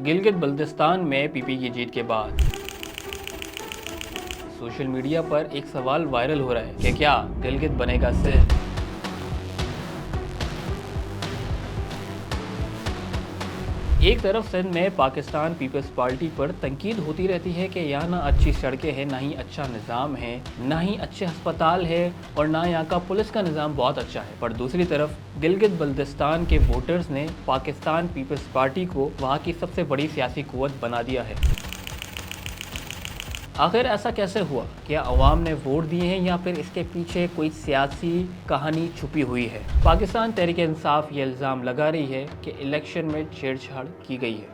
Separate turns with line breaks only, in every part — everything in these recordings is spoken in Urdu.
گلگت بلتستان میں پی پی کی جیت کے بعد سوشل میڈیا پر ایک سوال وائرل ہو رہا ہے کہ کیا گلگت بنے گا سندھ؟ ایک طرف سندھ میں پاکستان پیپلز پارٹی پر تنقید ہوتی رہتی ہے کہ یہاں نہ اچھی سڑکیں ہیں، نہ ہی اچھا نظام ہے، نہ ہی اچھے ہسپتال ہے، اور نہ یہاں کا پولیس کا نظام بہت اچھا ہے۔ پر دوسری طرف گلگت بلتستان کے ووٹرز نے پاکستان پیپلز پارٹی کو وہاں کی سب سے بڑی سیاسی قوت بنا دیا ہے۔ آخر ایسا کیسے ہوا؟ کیا عوام نے ووٹ دیے ہیں یا پھر اس کے پیچھے کوئی سیاسی کہانی چھپی ہوئی ہے؟ پاکستان تحریک انصاف یہ الزام لگا رہی ہے کہ الیکشن میں چھیڑ چھاڑ کی گئی ہے۔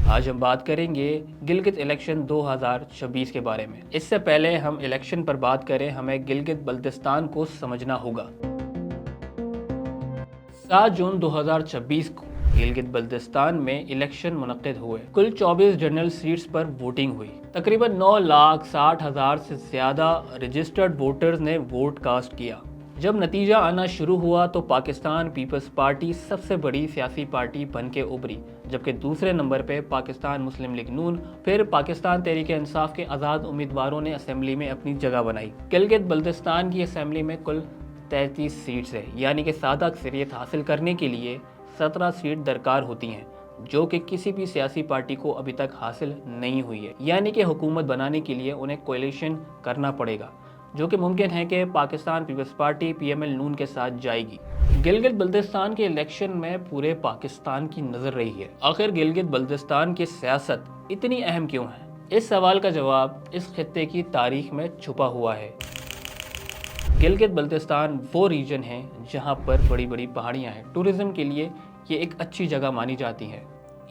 آج ہم بات کریں گے گلگت الیکشن 2026 کے بارے میں۔ اس سے پہلے ہم الیکشن پر بات کریں، ہمیں گلگت بلتستان کو سمجھنا ہوگا۔ 7 جون 2026 کو گلگت بلتستان میں الیکشن منعقد ہوئے۔ کل 24 جنرل سیٹس پر ووٹنگ ہوئی۔ تقریباً 9,60,000 سے زیادہ رجسٹرڈ ووٹرز نے ووٹ کاسٹ کیا۔ جب نتیجہ آنا شروع ہوا تو پاکستان پیپلز پارٹی سب سے بڑی سیاسی پارٹی بن کے ابھری، جبکہ دوسرے نمبر پہ پاکستان مسلم لیگ نون، پھر پاکستان تحریک انصاف کے آزاد امیدواروں نے اسمبلی میں اپنی جگہ بنائی۔ گلگت بلتستان کی اسمبلی میں کل 33 سیٹس ہے، یعنی کہ سادہ اکثریت حاصل کرنے کے لیے 17 سیٹ درکار ہوتی ہیں، جو کہ کسی بھی سیاسی پارٹی کو ابھی تک حاصل نہیں ہوئی ہے۔ یعنی کہ حکومت بنانے کے لیے انہیں کولیشن کرنا پڑے گا، جو کہ ممکن ہے کہ Pakistan peoples party P M L نون کے ساتھ جائے گی۔ گلگت بلتستان کے الیکشن میں پورے پاکستان کی نظر رہی ہے۔ آخر گلگت بلتستان کی سیاست اتنی اہم کیوں ہے؟ اس سوال کا جواب اس خطے کی تاریخ میں چھپا ہوا ہے۔ گلگت بلتستان وہ ریجن ہے جہاں پر بڑی بڑی پہاڑیاں ہیں۔ ٹورزم کے لیے یہ ایک اچھی جگہ مانی جاتی ہے۔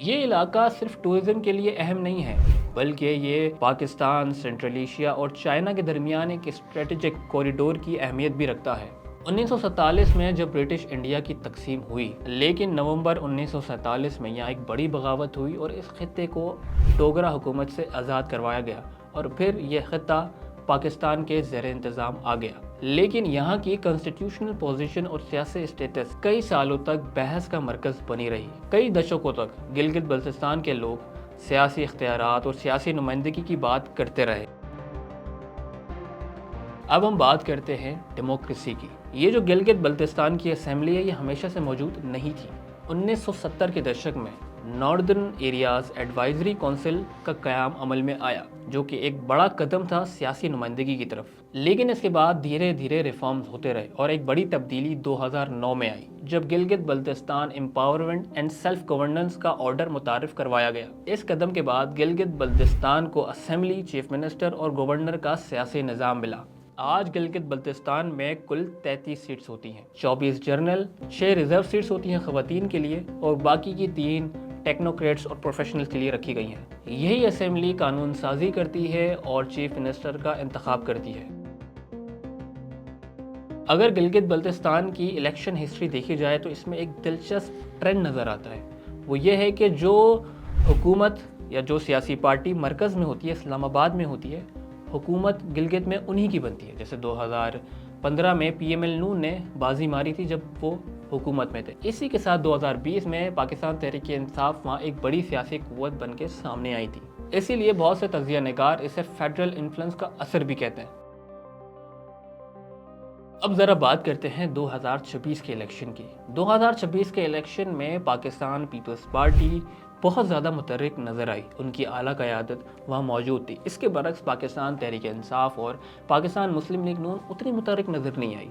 یہ علاقہ صرف ٹورزم کے لیے اہم نہیں ہے، بلکہ یہ پاکستان، سینٹرل ایشیا اور چائنا کے درمیان ایک اسٹریٹجک کوریڈور کی اہمیت بھی رکھتا ہے۔ 1947 میں جب برٹش انڈیا کی تقسیم ہوئی، لیکن نومبر 1947 میں یہاں ایک بڑی بغاوت ہوئی اور اس خطے کو ڈوگرا حکومت سے آزاد کروایا گیا، اور پھر یہ خطہ پاکستان کے زیر انتظام آ گیا۔ لیکن یہاں کی کنسٹیٹیوشنل پوزیشن اور سیاسی اسٹیٹس کئی سالوں تک بحث کا مرکز بنی رہی۔ کئی دشکوں تک گلگت بلتستان کے لوگ سیاسی اختیارات اور سیاسی نمائندگی کی بات کرتے رہے۔ اب ہم بات کرتے ہیں ڈیموکریسی کی۔ یہ جو گلگت بلتستان کی اسمبلی ہے، یہ ہمیشہ سے موجود نہیں تھی۔ 1970 کے دشک میں ناردرن ایریاز ایڈوائزری کونسل کا قیام عمل میں آیا، جو کہ ایک بڑا قدم تھا سیاسی نمائندگی کی طرف۔ لیکن اس کے بعد دھیرے دھیرے ریفارمز ہوتے رہے اور ایک بڑی تبدیلی 2009 میں آئی، جب Gilgit Baltistan empowerment and self governance کا آرڈر متعارف کروایا گیا۔ اس قدم کے بعد گلگت بلتستان کو اسمبلی، چیف منسٹر اور گورنر کا سیاسی نظام ملا۔ آج گلگت بلتستان میں کل 33 سیٹس ہوتی ہیں، 24 جنرل، 6 ریزرو سیٹس ہوتی ہیں خواتین کے لیے، اور باقی کی 3 ٹیکنوکریٹس اور پروفیشنلز کے لیے رکھی گئی ہیں۔ یہی اسمبلی قانون سازی کرتی ہے اور چیف منسٹر کا انتخاب کرتی ہے۔ اگر گلگت بلتستان کی الیکشن ہسٹری دیکھی جائے تو اس میں ایک دلچسپ ٹرینڈ نظر آتا ہے۔ وہ یہ ہے کہ جو حکومت یا جو سیاسی پارٹی مرکز میں ہوتی ہے، اسلام آباد میں ہوتی ہے، حکومت گلگت میں انہی کی بنتی ہے۔ جیسے 2015 میں پی ایم ایل نون نے بازی ماری تھی جب وہ حکومت میں تھے۔ اسی کے ساتھ 2020 میں پاکستان تحریک انصاف وہاں ایک بڑی سیاسی قوت بن کے سامنے آئی تھی۔ اسی لیے بہت سے تجزیہ نگار اسے فیڈرل انفلوئنس کا اثر بھی کہتے ہیں۔ اب ذرا بات کرتے ہیں 2026 کے الیکشن کی۔ 2026 کے الیکشن میں پاکستان پیپلز پارٹی بہت زیادہ متحرک نظر آئی، ان کی اعلیٰ قیادت وہاں موجود تھی۔ اس کے برعکس پاکستان تحریک انصاف اور پاکستان مسلم لیگ نون اتنی متحرک نظر نہیں آئی۔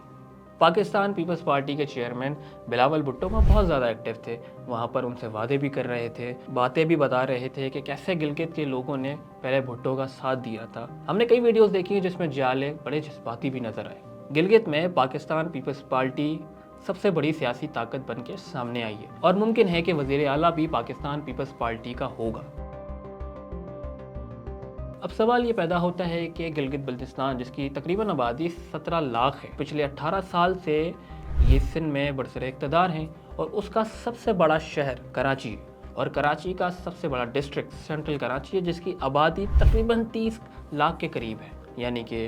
پاکستان پیپلز پارٹی کے چیئرمین بلاول بھٹو وہاں بہت زیادہ ایکٹیو تھے، وہاں پر ان سے وعدے بھی کر رہے تھے، باتیں بھی بتا رہے تھے کہ کیسے گلگت کے لوگوں نے پہلے بھٹو کا ساتھ دیا تھا۔ ہم نے کئی ویڈیوز دیکھی ہیں جس میں جالے بڑے جذباتی بھی نظر آئے۔ گلگت میں پاکستان پیپلز پارٹی سب سے بڑی سیاسی طاقت بن کے سامنے آئی ہے، اور ممکن ہے کہ وزیر اعلیٰ بھی پاکستان پیپلز پارٹی کا ہوگا۔ اب سوال یہ پیدا ہوتا ہے کہ گلگت بلتستان، جس کی تقریباً آبادی 17 لاکھ ہے، پچھلے 18 سال سے یہ سندھ میں برسر اقتدار ہیں، اور اس کا سب سے بڑا شہر کراچی، اور کراچی کا سب سے بڑا ڈسٹرکٹ سینٹرل کراچی ہے، جس کی آبادی تقریباً 30 لاکھ کے قریب ہے، یعنی کہ